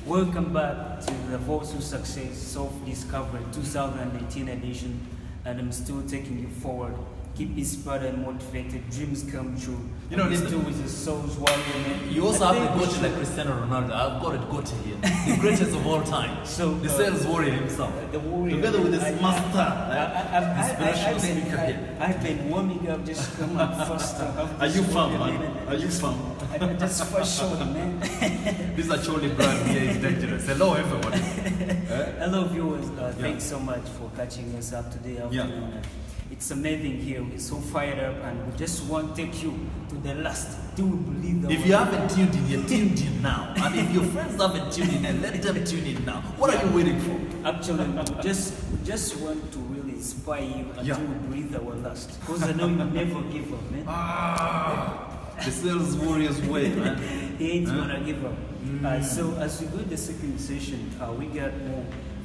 Welcome back to the Voice of Success Self-Discovery 2018 edition, and I'm still taking you forward. Keep inspired and motivated. Dreams come true. You know, this too is a soul's warrior, man. You also have the goat like Cristiano Ronaldo. I've got a goat here, the greatest of all time. So the sales warrior himself, the warrior, together with his master, inspirational speaker here. I've been warming up, just come up faster. Are you fun, man? Are you fun? Just for sure, man. This is a Choudry brand here. Is dangerous. Hello, everyone. Hello, viewers. Thanks so much for catching us up today afternoon. It's amazing here. We're so fired up, and we just want to take you to the last. Do we believe the If you haven't tuned in, you're tuned in now. And if your friends haven't tuned in, then let them tune in now. What are you waiting for? Actually, we just want to really inspire you until we breathe our last. Because I know you never give up, man. The sales warrior's way, man. He ain't gonna give up. So as we go to the second session, we got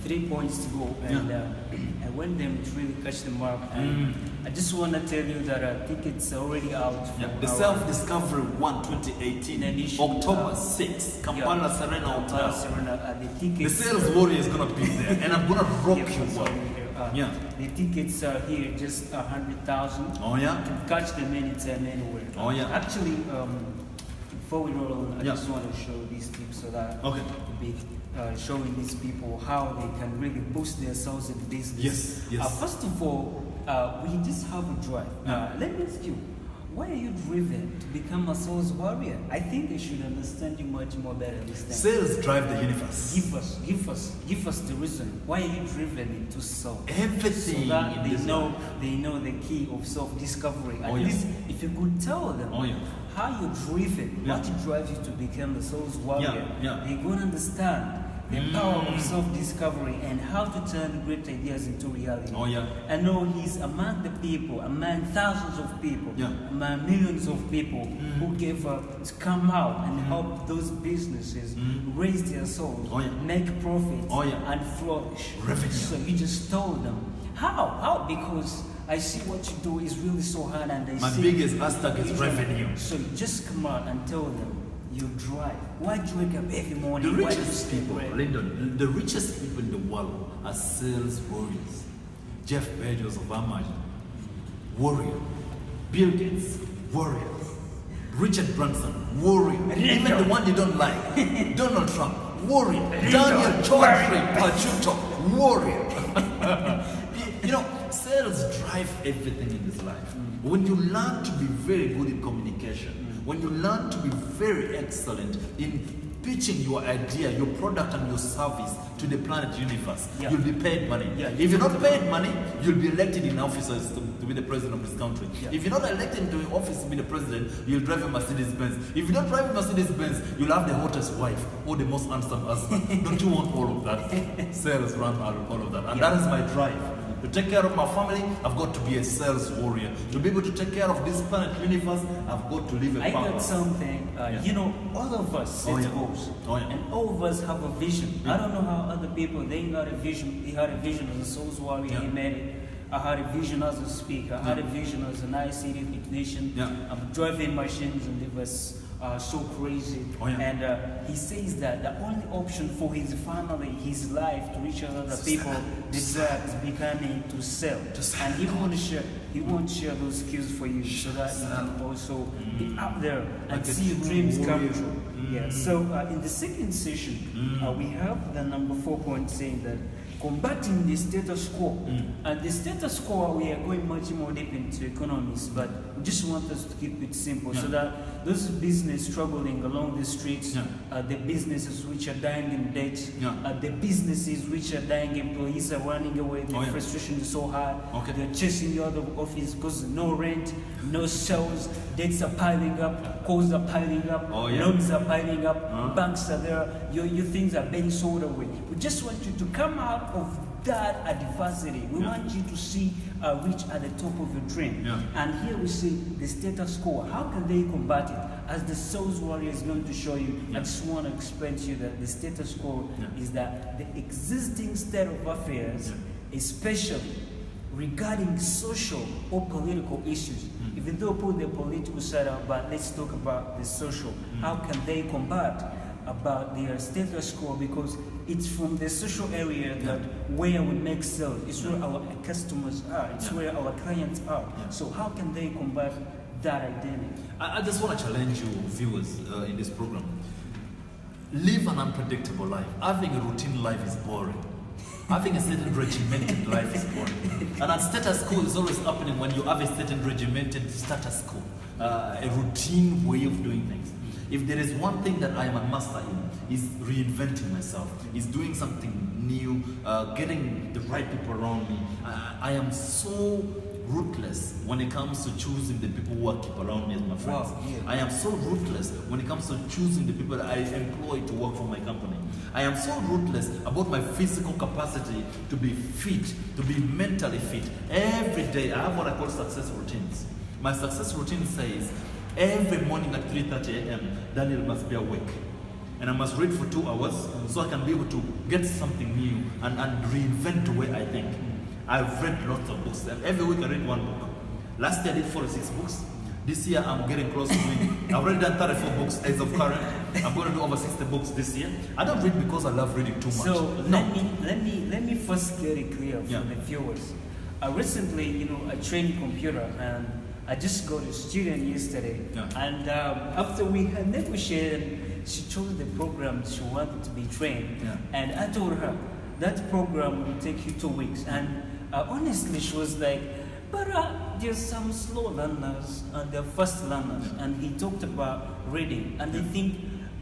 3 points to go, and I want them to really catch them up. And I just want to tell you that I think it's already out. For the Self-Discovery 1 2018 edition, October 6th, Kampala Serena Hotel. The sales warrior is gonna be there, and I'm gonna rock you up. The tickets are here, just 100,000. Oh yeah. You can catch them anytime, anywhere. Oh yeah. Actually, before we roll on, I just want to show these tips so that we'll be showing these people how they can really boost their sales in business. Yes. First of all, we just have a drive. Let me ask you, why are you driven to become a sales warrior? I think they should understand you much more better this time. Sales drive the universe. Give us the reason. Why are you driven into sales? Everything. So that they know the key of self-discovery. At least if you could tell them how you're driven, what drives you to become a sales warrior, they're going to understand the power of self-discovery and how to turn great ideas into reality. I know he's among the people, among thousands of people, among millions of people who gave up to come out and help those businesses raise their souls, make profits, and flourish. So you just told them. How? Because I see what you do is really so hard, and I see my biggest hashtag is revenue. So you just come out and tell them you drive. Why do you wake up every morning? The richest people, Lindon, the richest people in the world are sales warriors. Jeff Bezos of Amazon, warrior. Bill Gates, warrior. Richard Branson, warrior. Even the one you don't like, Donald Trump, warrior. Daniel Choudry, Pachuto, warrior. You know, sales drive everything in this life. When you learn to be very good in communication, when you learn to be very excellent in pitching your idea, your product and your service to the planet universe, you'll be paid money. If you're not paid money, you'll be elected in offices to be the president of this country. If you're not elected into the office to be the president, you'll drive a Mercedes-Benz. If you don't drive a Mercedes-Benz, you'll have the hottest wife or the most handsome husband. Don't you want all of that? Sales run all of that. And that is my drive. To take care of my family, I've got to be a sales warrior. To be able to take care of this planet universe, I've got to live a purpose. I got something, you know, all of us set goals. And all of us have a vision. I don't know how other people, they got a vision. He had a vision as a sales warrior, he made it. I had a vision as a speaker. I had a vision as an ICT technician. I'm driving machines, and it was so crazy. And he says that the only option for his family, his life, to reach other people, is becoming to sell. And he won't share those skills for you, so that you can also be up there and see your dreams come true. So in the second session, we have the number 4 point saying that combating the status quo. And the status quo, we are going much more deep into economics, but we just want us to keep it simple so that those business struggling along the streets, the businesses which are dying in debt, the businesses which are dying, employees are running away, the frustration is so high, they're chasing you out of office because no rent, no sales, debts are piling up, calls are piling up, loans are piling up, banks are there, your things are being sold away. We just want you to come out of that adversity. We want you to see reach at the top of your dream. And here we see the status quo. How can they combat it? As the sales warrior is going to show you, I just want to explain to you that the status quo is that the existing state of affairs, especially regarding social or political issues, even though put the political side out, but let's talk about the social. How can they combat about their status quo, because it's from the social area that where we make sales, it's where our customers are, it's where our clients are. So how can they combat that identity? I just want to challenge you, viewers, in this program. Live an unpredictable life. Having a routine life is boring. Having a certain regimented life is boring. And a status quo is always happening when you have a certain regimented status quo, a routine way of doing things. If there is one thing that I am a master in, is reinventing myself, is doing something new, getting the right people around me. I am so ruthless when it comes to choosing the people who I keep around me as my friends. Wow, yeah. I am so ruthless when it comes to choosing the people that I employ to work for my company. I am so ruthless about my physical capacity to be fit, to be mentally fit. Every day I have what I call success routines. My success routine says, every morning at 3:30 a.m., Daniel must be awake. And I must read for 2 hours so I can be able to get something new and reinvent the way I think. I've read lots of books. Every week I read one book. Last year I did 46 books. This year I'm getting close to doing. I've already done 34 books as of current. I'm going to do over 60 books this year. I don't read because I love reading too much. So let me first get it clear for the viewers. Recently, I trained computer, and I just got a student yesterday. And after we had negotiated, she chose the program she wanted to be trained. And I told her that program will take you 2 weeks. And honestly, she was like, but there's some slow learners and they're fast learners. And he talked about reading. And I think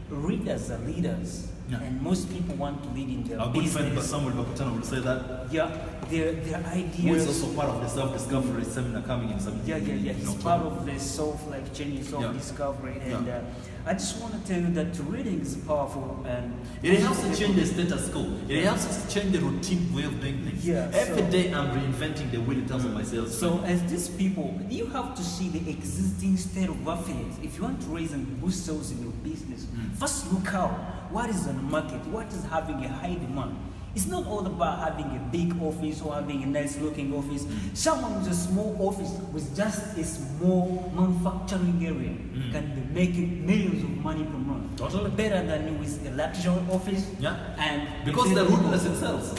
readers are leaders. And most people want to lead in their business. Our good friend Samuel Bakutana will say that. Yeah, their ideas. Who is also part of the self-discovery seminar coming in some. Yeah. He's part of the self-life changing self-discovery. And I just want to tell you that reading is powerful, and it helps to change the status quo. It helps us to change the routine way of doing things. Every day I'm reinventing the wheel in terms of myself. So as these people, you have to see the existing state of affairs. If you want to raise and boost sales in your business, first look out what is on the market, what is having a high demand. It's not all about having a big office or having a nice looking office. Someone with a small office with just a small manufacturing area can be making millions of money per month. Totally. Better than with a luxury office. And because they're ruthless themselves.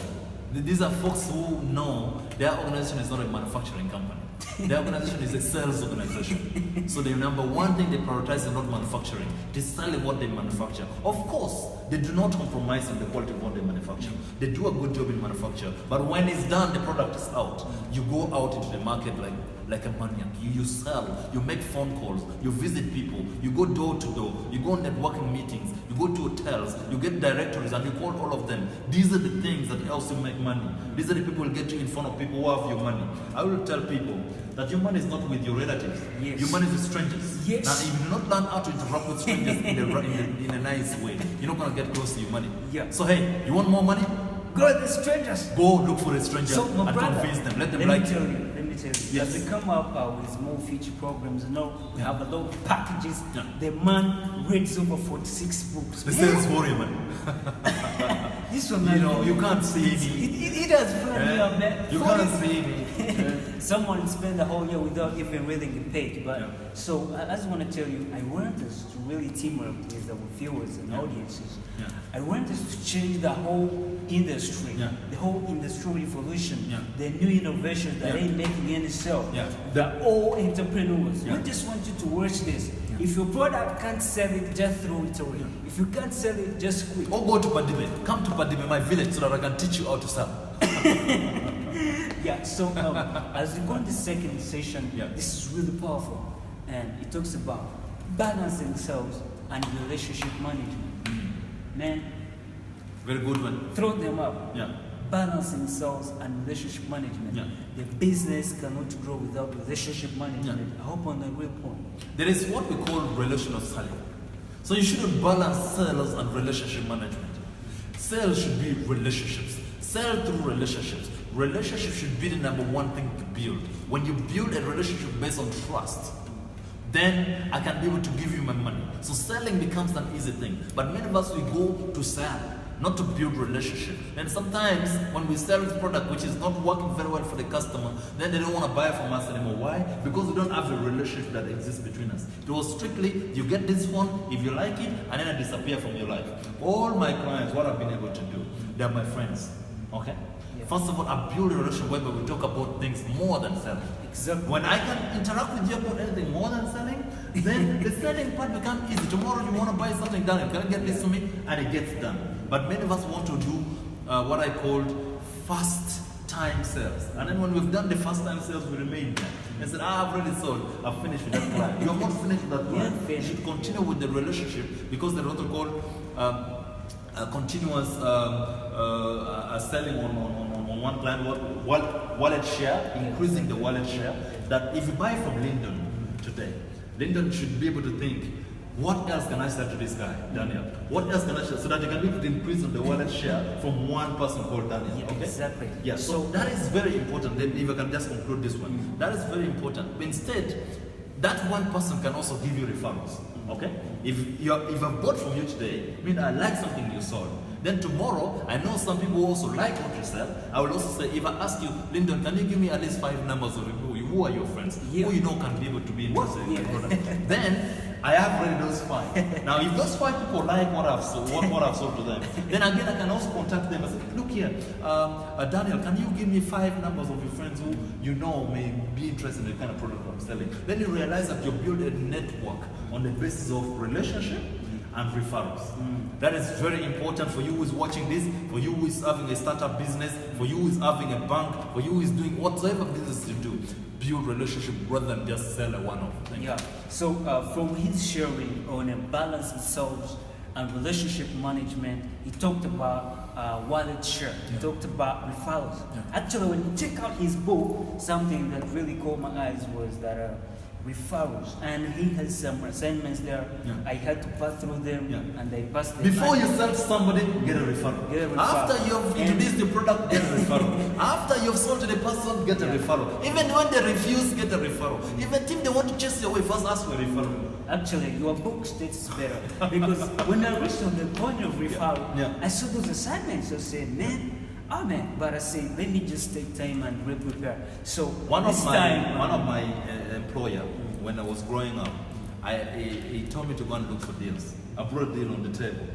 These are folks who know their organization is not a manufacturing company. Their organization is a sales organization. So the number one thing they prioritize is not manufacturing. It is selling what they manufacture. Of course, they do not compromise on the quality of what they manufacture. They do a good job in manufacture. But when it's done, the product is out. You go out into the market like a maniac. You sell, you make phone calls, you visit people, you go door to door, you go on networking meetings, you go to hotels, you get directories and you call all of them. These are the things that helps you make money. These are the people who get you in front of people who have your money. I will tell people that your money is not with your relatives. Your money is with strangers. Now, if you do not learn how to interact with strangers in a nice way, you're not going to get close to your money. So hey, you want more money? Go to the strangers. Go look for a stranger and convince them. Let them like you. Let me tell you. As we come up with more future programs, we have a lot of packages. The man reads over 46 books. The sales warrior, man. This one, you can't see me. It does fun, man. You can't see me. Someone spend the whole year without even reading the page. But so I just want to tell you, I want us to really team up with our viewers and audiences. I want us to change the whole industry, the whole industrial revolution, the new innovations that ain't making any sell. They're all entrepreneurs. We just want you to watch this. If your product can't sell it, just throw it away. If you can't sell it, just quit. Or go to Padime. Come to Padime, my village, so that I can teach you how to sell. So as we go in the second session, this is really powerful. And it talks about balancing sales and relationship management. Man, very good one. Throw them up. Balancing sales and relationship management. The business cannot grow without relationship management. I hope on the real point. There is what we call relational selling. So you shouldn't balance sales and relationship management. Sales should be relationships. Sell through relationships. Relationships should be the number one thing to build. When you build a relationship based on trust, then I can be able to give you my money. So selling becomes an easy thing. But many of us, we go to sell. not to build relationship. And sometimes when we sell this product which is not working very well for the customer, then they don't want to buy from us anymore. Why? Because we don't have a relationship that exists between us. It was strictly, you get this phone, if you like it, and then I disappear from your life. All my clients, what I've been able to do, they're my friends. Okay? Yeah. First of all, I build a relationship where we talk about things more than selling. Exactly. When I can interact with you about anything more than selling, then the selling part becomes easy. Tomorrow you want to buy something done, can you get this to me? And it gets done. But many of us want to do what I called fast time sales. And then when we've done the first time sales, we remain there. And said, I've already sold, I've finished with that client. You're not finished with that client. You should continue with the relationship because there's what we call continuous selling on one client, wallet share, increasing the wallet share. That if you buy from Lindon today, Lindon should be able to think, what else can I sell to this guy, Daniel? What else can I sell? So that you can be able to increase on the wallet share from one person called Daniel. Yeah, okay? Exactly. Yeah, so that is very important. Then if I can just conclude this one, that is very important. Instead, that one person can also give you referrals. Okay? If I've bought from you today, I mean I like something you sold. Then tomorrow, I know some people also like what you sell. I will also say, if I ask you, Lindon, can you give me at least 5 numbers of people who are your friends, who you know can be able to be interested in the product? Then I have already those 5. Now, if those 5 people like what I've sold, what I've sold to them, then again I can also contact them and say, look here, Daniel, can you give me 5 numbers of your friends who you know may be interested in the kind of product I'm selling? Then you realize that you build a network on the basis of relationship and referrals. That is very important for you who is watching this, for you who is having a startup business, for you who is having a bank, for you who is doing whatever business you do. Build relationship rather than just sell a one-off thing. Yeah. So from his sharing on a balanced sales and relationship management, he talked about wallet share. He talked about referrals. Actually, when you check out his book, something that really caught my eyes was that referrals, and he has some assignments there. I had to pass through them, and I passed them. Before you sell to somebody, get a referral. After you've introduced the product, get a referral. After you've sold to the person, get a referral. Even when they refuse, get a referral. Even if they want to chase you away, first ask for a referral. Actually, your book states better because when I reached on the point of referral, I saw those assignments. I said, man. But I say, let me just take time and prepare. So one of my employer, when I was growing up, he told me to go and look for deals. I brought a deal on the table,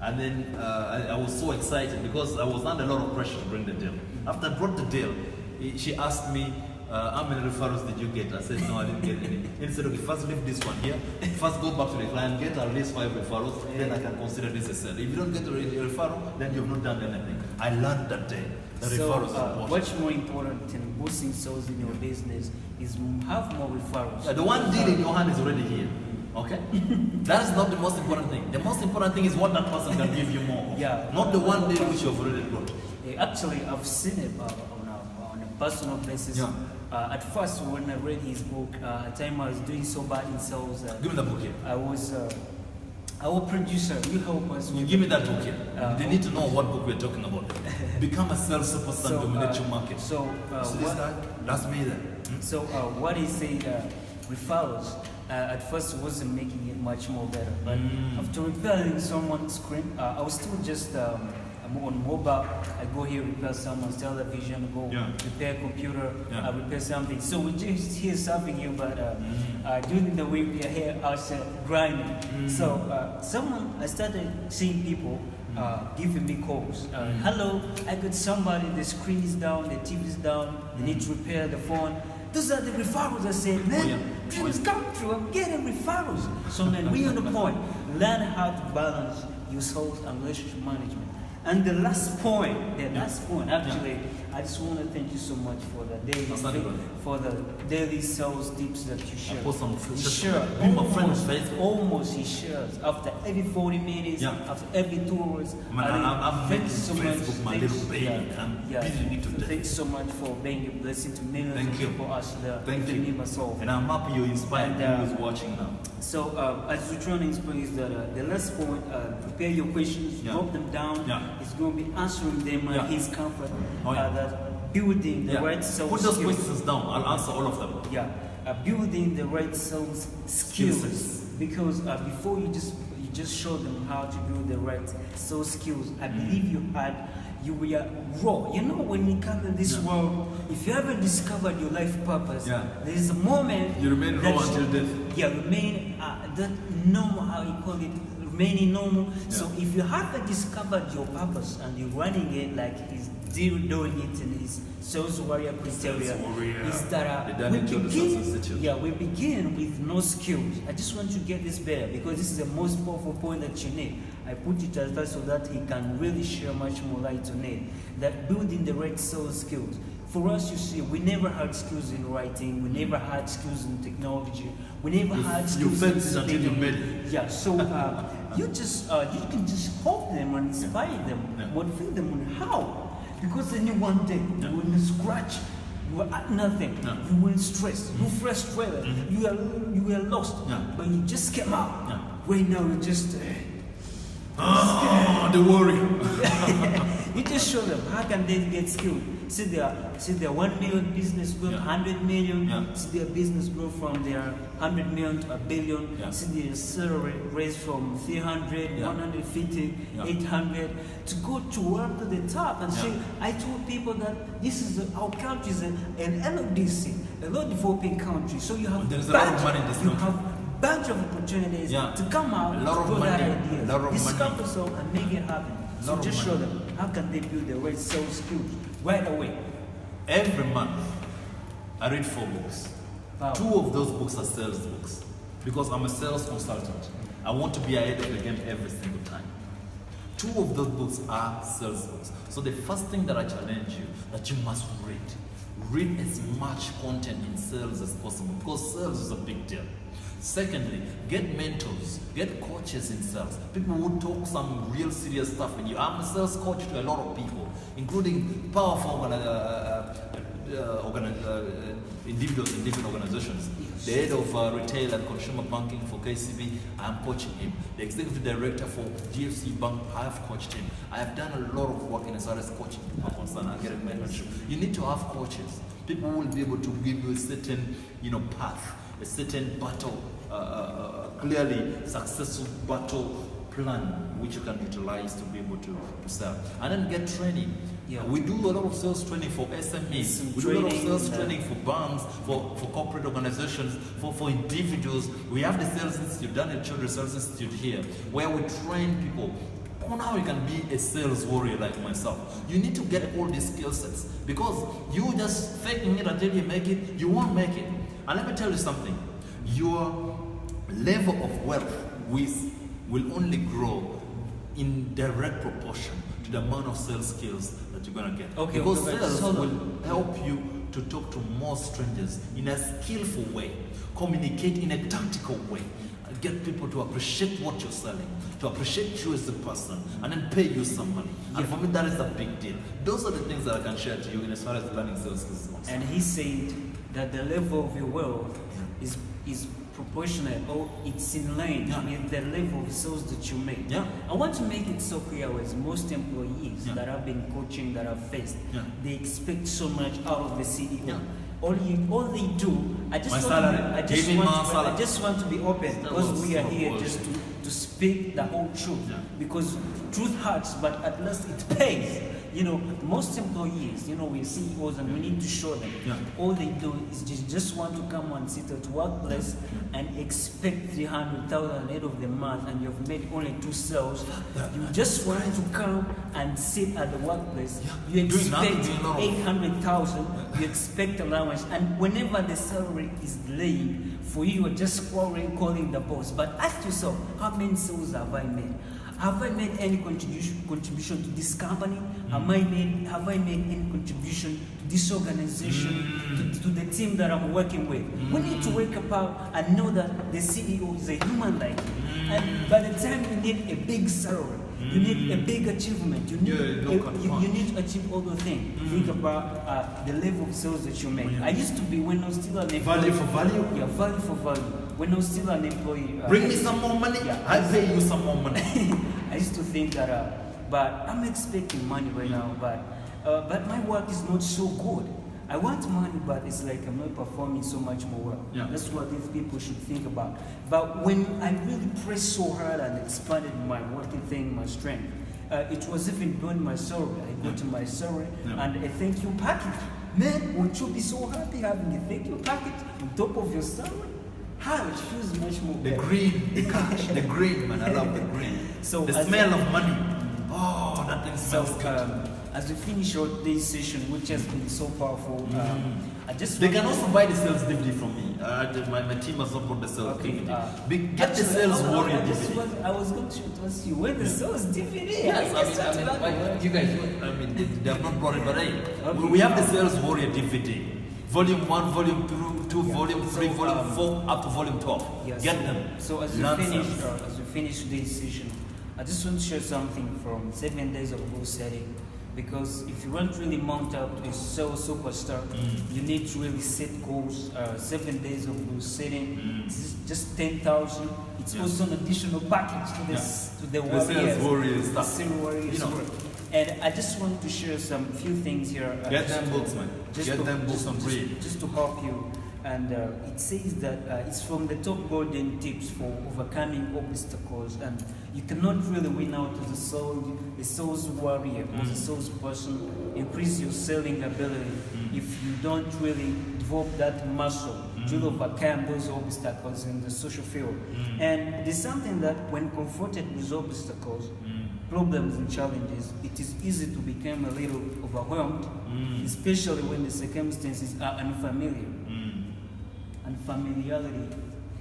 and then I was so excited because I was under a lot of pressure to bring the deal. After I brought the deal, she asked me, how many referrals did you get? I said, no, I didn't get any. He said, okay, first leave this one here. First go back to the client, get at least 5 referrals, then I can consider this a sale. If you don't get a referral, then you've not done anything. I learned that day that referrals are important. What's more important than boosting sales in your business is have more referrals. The one deal in your hand is already here. Okay? That is not the most important thing. The most important thing is what that person can give you more. Not the one deal which you've already brought. Actually, I've seen it on a personal basis. At first, when I read his book, at the time I was doing so bad in sales. Give me the book here. I was our producer. You help us. You give me that book here. They need to know what book we're talking about. Become a sales superstar and dominate your market. So this guy, that's me there. So what he said, referrals. At first, wasn't making it much more better. But after repairing someone's screen, I was still just. On mobile, I go here, repair someone's television, go repair a computer, I repair something. So we just here serving you, but during the week we are here outside grinding. So I started seeing people giving me calls. Hello, I got somebody, the screen is down, the TV is down, they need to repair the phone. Those are the referrals. I said, man, dreams come true, I'm getting referrals. So man, we on the point. Learn how to balance your sales and relationship management. And the last point, actually, I just want to thank you so much for the daily sales tips that you share. Almost he shares after every 40 minutes, after every 2 hours. Thank you so much. Thanks so much for being a blessing to millions of people out there. Thank you. Myself. And I'm happy you inspired who is watching now. So as we're trying to explain is that the last point, prepare your questions, drop them down. He's going to be answering them at his comfort. That building the right sales Put those questions down. I'll answer all of them. Building the right sales skills because before you just show them how to do the right soul skills. I believe you were raw. You know, when you come in this world, if you haven't discovered your life purpose, there is a moment you remain raw until death. Yeah, remain that normal, how you call it, remaining normal. So if you haven't discovered your purpose and you're running it like he's doing it in his Souls Warrior criteria, is that we begin with no skills. I just want to get this better because this is the most powerful point that you need. I put it as that so that he can really share much more light on it. That building the right soul skills. For us, you see, we never had skills in writing, we never had skills in technology, we never had skills in until you made it. Yeah, so you can just help them and inspire them, motivate them on how. Because then one day you will scratch, you were at nothing, you will stress, you frustrated, you were lost, but you just came out. Right now you just the warrior. You just show them how can they get skilled. See their 1 million business grow 100 million. See their business grow from their 100 million to a billion. See their salary raise from 300, 150, 800 to go to work to the top and say, I told people that this is our country is an LODC, a low developing country. So you have there's a lot of money in this country. You have bunch of opportunities to come out, a lot of money, discover so and make it happen. So just show them how can they build the right soul skills right away. Every month, I read 4 books. Wow. 2 of those books are sales books because I'm a sales consultant. I want to be ahead of the game every single time. 2 of those books are sales books. So the first thing that I challenge you that you must read. Read as much content in sales as possible because sales is a big deal. Secondly, get mentors, get coaches in sales. People who talk some real serious stuff with you. I'm a sales coach to a lot of people, including powerful individuals in different organizations. The head of retail and consumer banking for KCB, I'm coaching him. The executive director for GFC Bank, I have coached him. I have done a lot of work in as far as coaching people are concerned and getting mentorship. You need to have coaches. People will be able to give you a certain, path, a certain battle, clearly successful battle plan which you can utilize to be able to sell. And then get training. We do a lot of sales training for SMEs. We do a lot of sales training for banks, for corporate organizations, for individuals. We have the Sales Institute, Daniel Choudry Sales Institute here, where we train people on how you can be a sales warrior like myself. You need to get all these skill sets because you just faking it until you make it, you won't make it. And let me tell you something, your level of wealth will only grow in direct proportion to the amount of sales skills that you're going to get. Because sales will help you to talk to more strangers in a skillful way, communicate in a tactical way, get people to appreciate what you're selling, to appreciate you as a person, and then pay you some money. And for me, that is a big deal. Those are the things that I can share to you in as far as learning sales skills. And he said that the level of your wealth is proportional, or it's in line with the level of sales that you make. I want to make it so clear with most employees that I've been coaching, that I've faced, they expect so much out of the CEO. All they do, I just want to be open because we are here just to speak the whole truth. Because truth hurts, but at least it pays. Most employees, we're CEOs and we need to show them. All they do is just want to come and sit at workplace and expect 300,000 at the end of the month and you've made only 2 sales. You just want to come and sit at the workplace. You expect 800,000, you expect allowance, and whenever the salary is delayed, for you are just calling the boss. But ask yourself, how many sales have I made? Have I made any contribution to this company? Have I made any contribution to this organization, to the team that I'm working with? We need to wake up and know that the CEO is a human like you. And by the time you need a big salary, you need a big achievement, you need to achieve all those things. Think about the level of sales that you make. I used to be, when I was still an employee. Value for value? Yeah, value for value. When I was still an employee. Bring me some more money, I pay you some more money. I used to think that, but I'm expecting money right now, but my work is not so good. I want money, but it's like I'm not performing so much more well. Yeah. That's what these people should think about. But when I really pressed so hard and expanded my working thing, my strength, it was even beyond my salary. I go to my salary and a thank you package. Man, won't you be so happy having a thank you package on top of your salary? How it feels much more The better. green, the cash, the green, man. I love the green. So the smell of money. Oh, that thing smells good. As we finish our today's session, which has been so powerful, I just They can also buy the sales DVD from me. My team has not bought the sales DVD. Get the sales warrior DVD. I was going to ask you where the sales DVD. Yes, you guys. I mean, they have not brought it, but hey, we have the sales warrior DVD. Volume 1, Volume 2, Volume 3, Volume 4, up to Volume 12. Yes. Get them. So as we finish today's session, I just want to share something from 7 days of goal setting. Because if you want to really mount up to a sales superstar, you need to really set goals. 7 days of goal setting, it's just 10,000. It's also an additional package to the warriors stuff. Sales warriors. And I just want to share some few things here. Get them books, man. Get them books and read. Just to help you. And it says that it's from the top golden tips for overcoming obstacles. And you cannot really win out as a sales warrior or a sales person, increase your selling ability if you don't really develop that muscle to overcome those obstacles in the social field. And there's something that when confronted with obstacles, problems and challenges, it is easy to become a little overwhelmed, especially when the circumstances are unfamiliar. Unfamiliarity.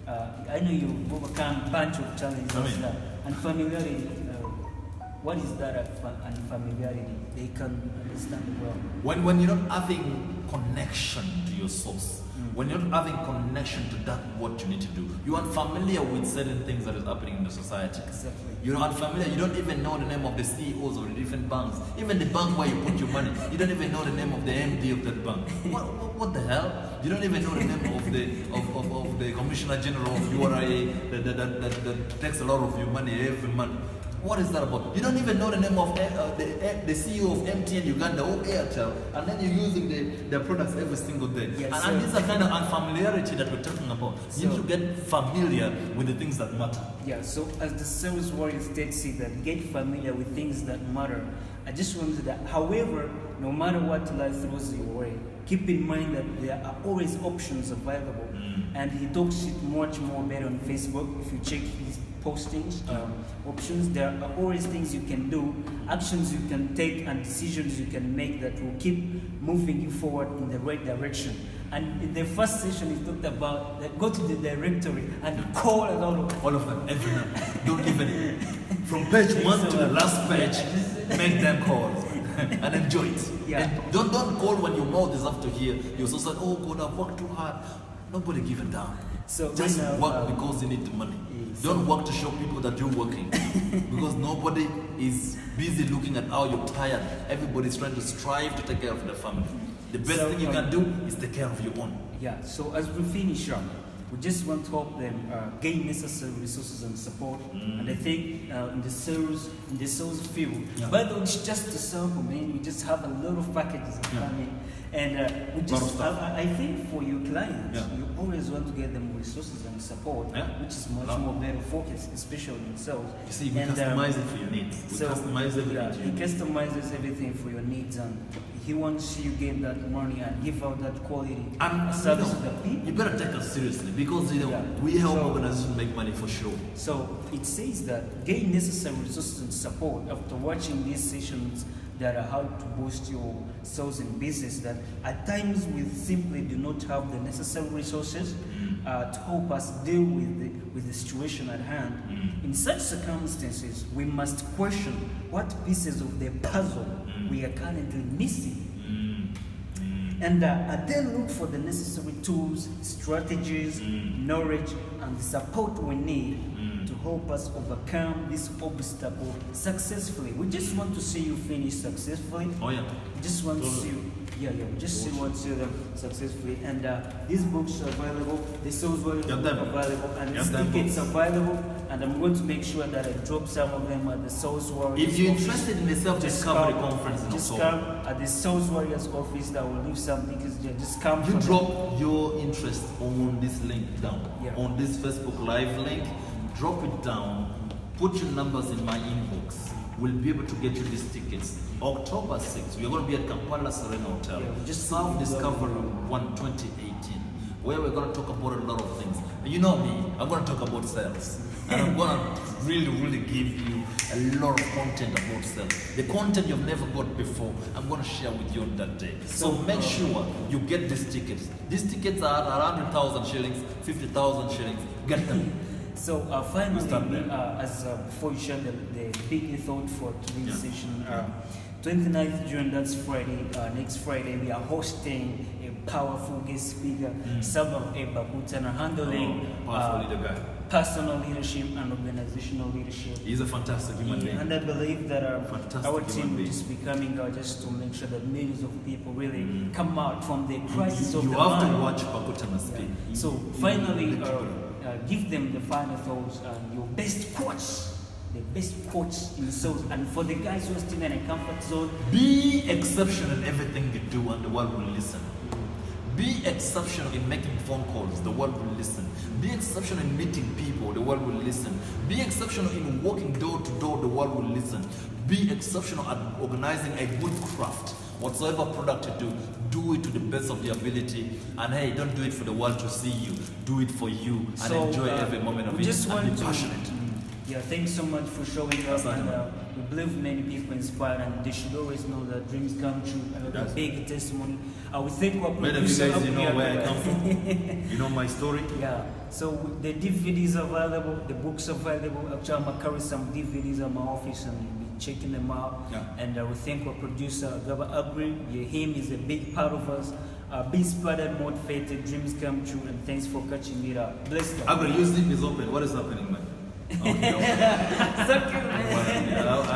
I know you've overcome a bunch of challenges. Unfamiliarity. What is that unfamiliarity? They can understand well. When you're not having connection to your source, when you're not having connection to that what you need to do, you're unfamiliar with certain things that is happening in the society. Exactly. You're unfamiliar. You don't even know the name of the CEOs of the different banks. Even the bank where you put your money, you don't even know the name of the MD of that bank. What the hell? You don't even know the name of the Commissioner General of URA that takes a lot of your money every month. What is that about? You don't even know the name of the CEO of MTN Uganda or Airtel, and then you're using their products every single day. Yes, and these are kind of unfamiliarity that we're talking about. You need to get familiar with the things that matter. Yeah, so as the sales warrior states it, that get familiar with things that matter. I just want to that, however, no matter what life throws your way, keep in mind that there are always options available. And he talks it much more better on Facebook. If you check his postings, options, there are always things you can do, actions you can take, and decisions you can make that will keep moving you forward in the right direction. And in the first session, he talked about that go to the directory and call a lot of all of them, every night. Don't leave any. From page 1 to the last page, make them calls and enjoy it. Yeah. And don't call when your mouth is up to here. You're so sad, oh God, I've worked too hard. Nobody give a damn. So just work because you need the money. Don't work to show people that you're working. Because nobody is busy looking at how you're tired. Everybody's trying to strive to take care of their family. The best thing you can do is take care of your own. Yeah, so as we finish up, we just want to help them gain necessary resources and support. And I think in the sales field, by the way, it's just a sample, man. We just have a lot of packages coming. And we just, I think for your clients, you always want to get them resources and support, which is much more better focused, especially in sales. You see, we customize it for your needs. We customize everything. He customizes everything for your needs, and he wants you to give that money and give out that quality service to the people. You better take us seriously because we help organizations make money for sure. So it says that gain necessary resources and support after watching these sessions that are how to boost your sales and business, that at times we simply do not have the necessary resources to help us deal with the situation at hand. In such circumstances, we must question what pieces of the puzzle we are currently missing. And then look for the necessary tools, strategies, knowledge, and the support we need to help us overcome this obstacle successfully. We just want to see you finish successfully. Oh yeah. We just want to see you Yeah, we just want to them successfully. And these books are available, the Souls Warriors book available, and the tickets available. And I'm going to make sure that I drop some of them at the Souls Warriors. If you're interested in the self-discovery conference, just come at the Souls Warriors office. That will leave some tickets there. Just come. You drop your interest on this link down, on this Facebook Live link. Drop it down. Put your numbers in my inbox. We'll be able to get you these tickets. October 6th, we're going to be at Kampala Serena Hotel. Just Self-Discovery 2018, where we're going to talk about a lot of things. And you know me, I'm going to talk about sales. And I'm going to really give you a lot of content about sales. The content you've never got before, I'm going to share with you on that day. So make sure you get these tickets. These tickets are 100,000 shillings, 50,000 shillings. Get them. So finally, before you share the big thought for today's session, 29th June, that's Friday. Next Friday, we are hosting a powerful guest speaker, Sabah Bakutana, handling personal leadership and organizational leadership. He's a fantastic human being. And I believe that our team will just be coming out just to make sure that millions of people really come out from the crisis of the mind. You have to watch Bakutana speak. So finally, give them the final thoughts and your best quotes. The best quotes in the soul. And for the guys who are still in a comfort zone, be exceptional in everything you do and the world will listen. Be exceptional in making phone calls, the world will listen. Be exceptional in meeting people, the world will listen. Be exceptional in walking door to door, the world will listen. Be exceptional at organizing a good craft. Whatsoever product you do it to the best of your ability. And hey, don't do it for the world to see you. Do it for you and enjoy every moment of it. And be passionate. Thanks so much for showing up. And we believe many people inspired, and they should always know that dreams come true. A big testimony. We thank our producer. Many of you guys, you know where I come from. You know my story. Yeah. So the DVDs are available, the books are available. Actually, I'm gonna carry some DVDs at my office and be checking them out. And we thank our producer, Gaba Agri. Him is a big part of us. Be inspired, motivated, dreams come true, and thanks for catching it up. Bless God. Agri, your sleep is open. What is happening, man? Okay,